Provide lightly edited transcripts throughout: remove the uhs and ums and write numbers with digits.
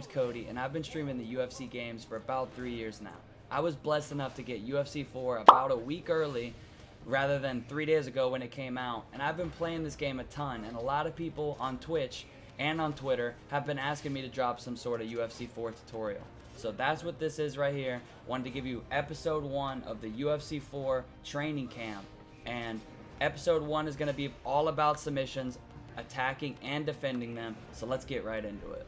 name's Cody, and I've been streaming the UFC games for about 3 years now. I was blessed enough to get UFC 4 about a week early rather than 3 days ago when it came out, and I've been playing this game a ton, and a lot of people on Twitch and on Twitter have been asking me to drop some sort of UFC 4 tutorial. So that's what this is right here. Wanted to give you episode 1 of the UFC 4 training camp, and episode 1 is going to be all about submissions, attacking and defending them, so let's get right into it.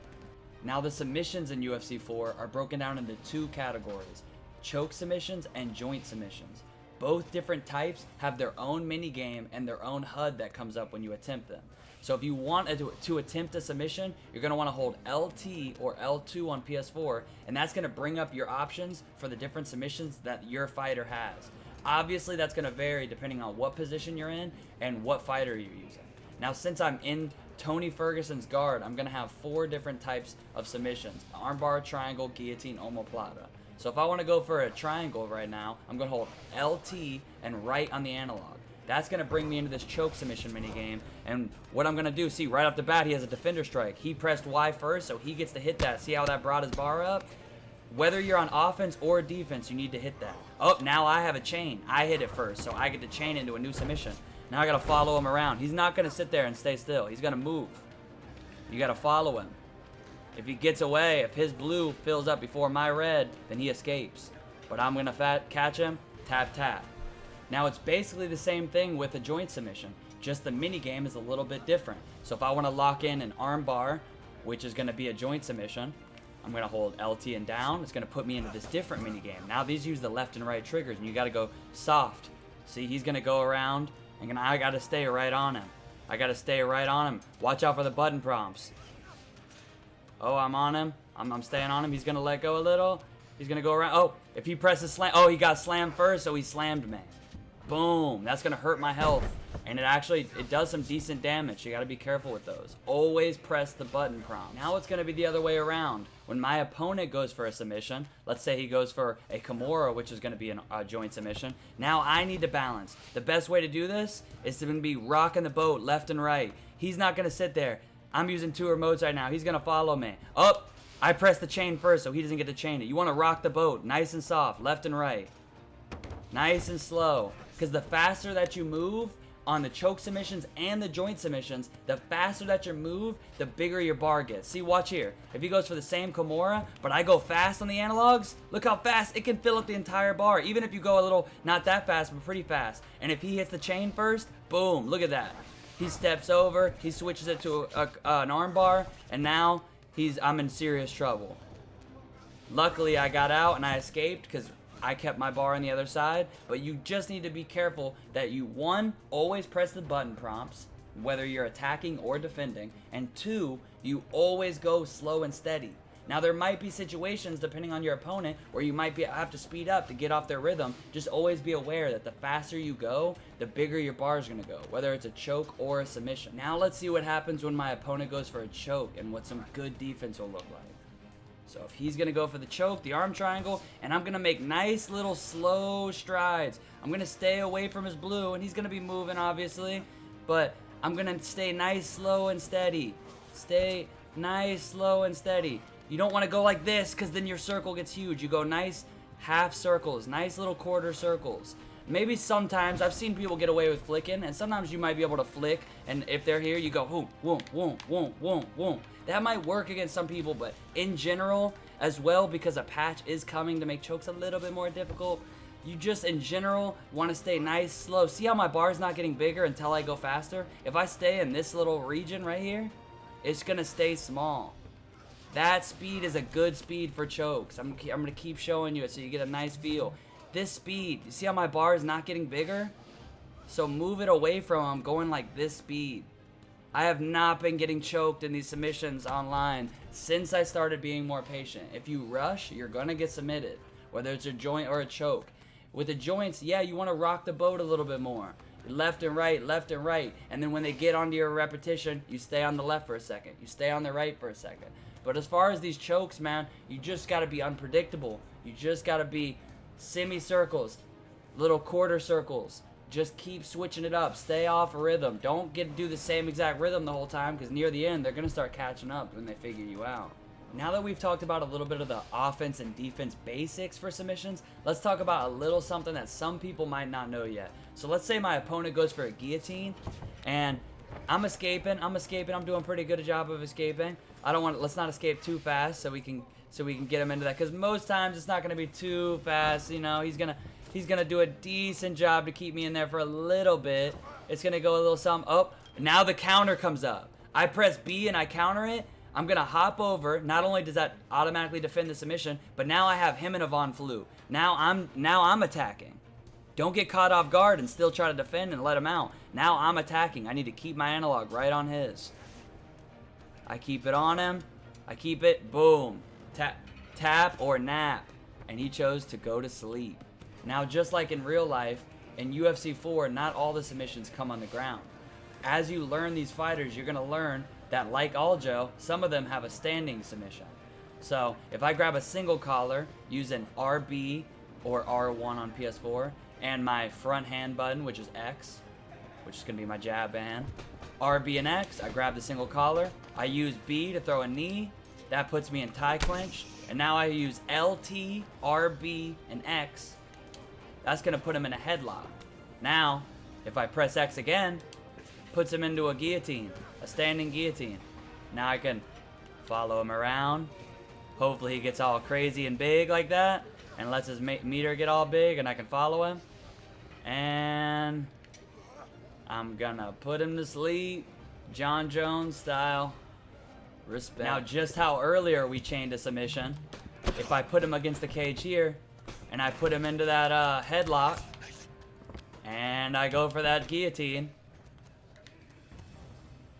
Now the submissions in UFC 4 are broken down into 2 categories, choke submissions and joint submissions. Both different types have their own mini game and their own HUD that comes up when you attempt them. So if you want to attempt a submission, you're going to want to hold LT or L2 on PS4, and that's going to bring up your options for the different submissions that your fighter has. Obviously that's going to vary depending on what position you're in and what fighter you're using. Now, since I'm in Tony Ferguson's guard, I'm going to have 4 different types of submissions: armbar, triangle, guillotine, omoplata. So if I want to go for a triangle right now, I'm going to hold LT and right on the analog. That's going to bring me into this choke submission minigame. And what I'm going to do, see right off the bat, he has a defender strike. He pressed Y first, so he gets to hit that. See how that brought his bar up? Whether you're on offense or defense, you need to hit that. Oh, now I have a chain. I hit it first, so I get to chain into a new submission. Now I got to follow him around. He's not going to sit there and stay still. He's going to move. You got to follow him. If he gets away, if his blue fills up before my red, then he escapes. But I'm going to catch him, tap, tap. Now it's basically the same thing with a joint submission, just the mini game is a little bit different. So if I want to lock in an arm bar, which is going to be a joint submission, I'm going to hold LT and down. It's going to put me into this different mini game. Now these use the left and right triggers, and you got to go soft. See, he's going to go around, and I got to stay right on him. I got to stay right on him. Watch out for the button prompts. Oh, I'm on him. I'm staying on him. He's going to let go a little. He's going to go around. Oh, if he presses slam. Oh, he got slammed first, so he slammed me. Boom. That's going to hurt my health. And it does some decent damage. You got to be careful with those. Always press the button prompt. Now it's going to be the other way around. When my opponent goes for a submission, let's say he goes for a Kimura, which is going to be a joint submission. Now I need to balance. The best way to do this is to be rocking the boat left and right. He's not going to sit there. I'm using 2 remotes right now. He's going to follow me. Oh, I pressed the chain first, so he doesn't get to chain it. You want to rock the boat nice and soft, left and right. Nice and slow. Because the faster that you move on the choke submissions and the joint submissions, the faster that you move, the bigger your bar gets. See, watch here. If he goes for the same Kimura, but I go fast on the analogs, look how fast it can fill up the entire bar. Even if you go a little, not that fast, but pretty fast. And if he hits the chain first, boom, look at that. He steps over, he switches it to an arm bar, and now I'm in serious trouble. Luckily, I got out and I escaped because I kept my bar on the other side, but you just need to be careful that you, 1, always press the button prompts, whether you're attacking or defending, and 2, you always go slow and steady. Now there might be situations, depending on your opponent, where you might have to speed up to get off their rhythm. Just always be aware that the faster you go, the bigger your bar is going to go, whether it's a choke or a submission. Now let's see what happens when my opponent goes for a choke and what some good defense will look like. So if he's going to go for the choke, the arm triangle, and I'm going to make nice little slow strides. I'm going to stay away from his blue, and he's going to be moving, obviously. But I'm going to stay nice, slow, and steady. Stay nice, slow, and steady. You don't want to go like this, because then your circle gets huge. You go nice half circles, nice little quarter circles. Maybe sometimes, I've seen people get away with flicking, and sometimes you might be able to flick, and if they're here, you go, whoom, whoom, whoom, whoom, whoom, whoom. That might work against some people, but in general, as well, because a patch is coming to make chokes a little bit more difficult, you just, in general, want to stay nice, slow. See how my bar is not getting bigger until I go faster? If I stay in this little region right here, it's going to stay small. That speed is a good speed for chokes. I'm going to keep showing you it so you get a nice feel. This speed, you see how my bar is not getting bigger? So move it away from him, going like this speed. I have not been getting choked in these submissions online since I started being more patient. If you rush, you're going to get submitted, whether it's a joint or a choke. With the joints, yeah, you want to rock the boat a little bit more. Left and right, and then when they get onto your repetition, you stay on the left for a second. You stay on the right for a second. But as far as these chokes, man, you just got to be unpredictable. You just got to be semicircles, little quarter circles. Just keep switching it up. Stay off rhythm. Don't do the same exact rhythm the whole time, because near the end, they're going to start catching up when they figure you out. Now that we've talked about a little bit of the offense and defense basics for submissions, let's talk about a little something that some people might not know yet. So let's say my opponent goes for a guillotine, and I'm escaping, I'm doing a pretty good job of escaping. Let's not escape too fast so we can get him into that, because most times it's not going to be too fast. You know, he's gonna do a decent job to keep me in there for a little bit. It's gonna go a little something. Oh, now the counter comes up. I press B and I counter it. I'm gonna hop over. Not only does that automatically defend the submission, but now I have him in a Von Flue. Now I'm attacking. Don't get caught off guard and still try to defend and let him out. Now I'm attacking. I need to keep my analog right on his. I keep it on him. I keep it. Boom. Tap or nap. And he chose to go to sleep. Now, just like in real life, in UFC 4, not all the submissions come on the ground. As you learn these fighters, you're gonna learn that, like Aljo, some of them have a standing submission. So if I grab a single collar using RB or R1 on PS4 and my front hand button, which is X, which is going to be my jab hand, RB and X, I grab the single collar, I use B to throw a knee, that puts me in tie clinch, and now I use LT, RB, and X, that's going to put him in a headlock. Now, if I press X again, puts him into a guillotine. A standing guillotine. Now I can follow him around. Hopefully he gets all crazy and big like that and lets his meter get all big, and I can follow him. And I'm gonna put him to sleep, John Jones style. Respect. Now, just how earlier we chained a submission, if I put him against the cage here and I put him into that headlock and I go for that guillotine,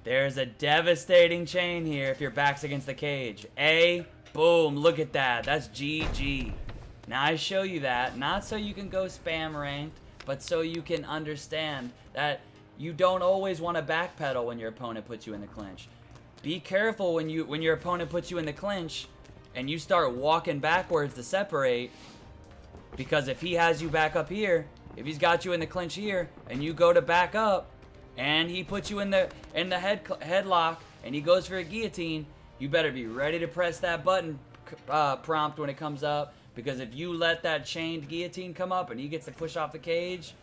there's a devastating chain here if your back's against the cage. Boom, look at that. That's GG. Now I show you that, not so you can go spam ranked, but so you can understand that you don't always want to backpedal when your opponent puts you in the clinch. Be careful when your opponent puts you in the clinch and you start walking backwards to separate, because if he has you back up here, if he's got you in the clinch here and you go to back up, and he puts you in the headlock, and he goes for a guillotine, you better be ready to press that button prompt when it comes up, because if you let that chained guillotine come up and he gets to push off the cage,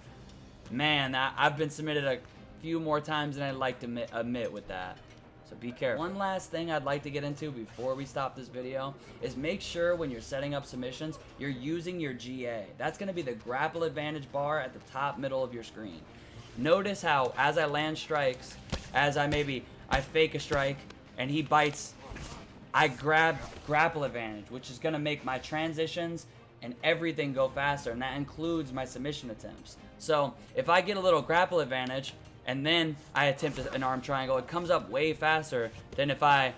man, I've been submitted a few more times than I'd like to admit with that. So be careful. One last thing I'd like to get into before we stop this video is make sure when you're setting up submissions, you're using your GA. That's going to be the Grapple Advantage bar at the top middle of your screen. Notice how as I land strikes, as I fake a strike and he bites, I grab Grapple Advantage, which is going to make my transitions and everything go faster, and that includes my submission attempts. So if I get a little Grapple Advantage and then I attempt an arm triangle, it comes up way faster than if I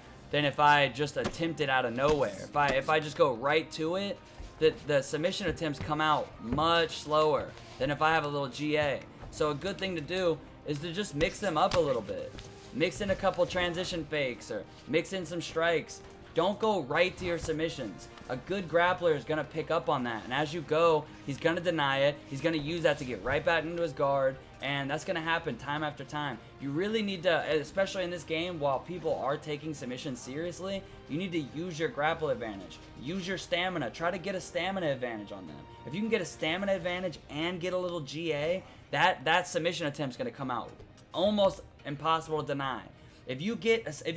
just attempt it out of nowhere. If I just go right to it, the submission attempts come out much slower than if I have a little GA. So a good thing to do is to just mix them up a little bit. Mix in a couple transition fakes or mix in some strikes. Don't go right to your submissions. A good grappler is going to pick up on that. And as you go, he's going to deny it. He's going to use that to get right back into his guard. And that's going to happen time after time. You really need to, especially in this game, while people are taking submissions seriously, you need to use your grapple advantage. Use your stamina. Try to get a stamina advantage on them. If you can get a stamina advantage and get a little GA, that submission attempt's going to come out almost impossible to deny. If you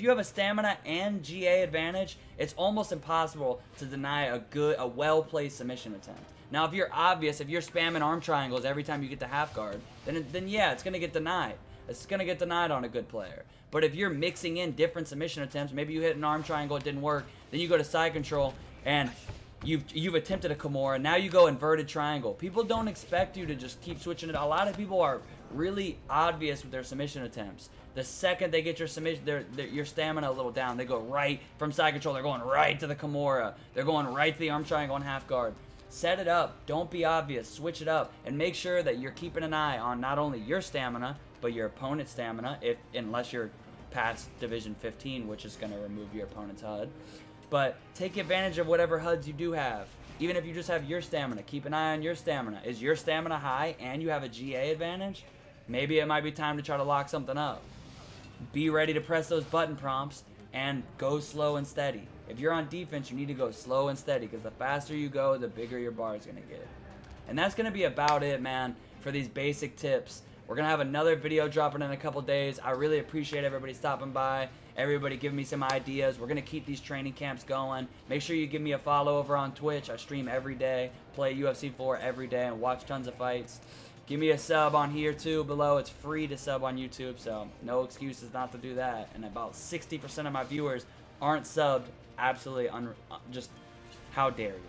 have a stamina and GA advantage, it's almost impossible to deny a well-placed submission attempt. Now, if you're spamming arm triangles every time you get the half guard, then yeah, it's gonna get denied. It's gonna get denied on a good player. But if you're mixing in different submission attempts, maybe you hit an arm triangle, it didn't work, then you go to side control and you've attempted a Kimura, now you go inverted triangle. People don't expect you to just keep switching it. A lot of people are really obvious with their submission attempts. The second they get your submission, your stamina a little down, they go right from side control. They're going right to the Kimura. They're going right to the arm triangle and half guard. Set it up. Don't be obvious. Switch it up, and make sure that you're keeping an eye on not only your stamina but your opponent's stamina. Unless you're past Division 15, which is going to remove your opponent's HUD. But take advantage of whatever HUDs you do have. Even if you just have your stamina, keep an eye on your stamina. Is your stamina high and you have a GA advantage? Maybe it might be time to try to lock something up. Be ready to press those button prompts and go slow and steady. If you're on defense, you need to go slow and steady, because the faster you go, the bigger your bar is going to get. And that's going to be about it, man, for these basic tips. We're going to have another video dropping in a couple days. I really appreciate everybody stopping by, everybody giving me some ideas. We're going to keep these training camps going. Make sure you give me a follow over on Twitch. I stream every day, play UFC 4 every day, and watch tons of fights. Give me a sub on here too below. It's free to sub on YouTube, so no excuses not to do that. And about 60% of my viewers aren't subbed. Absolutely, just how dare you.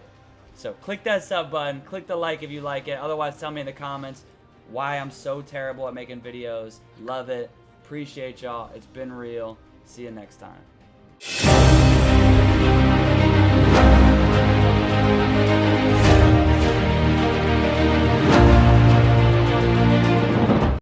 So click that sub button, click the like if you like it. Otherwise, tell me in the comments why I'm so terrible at making videos. Love it. Appreciate y'all. It's been real. See you next time.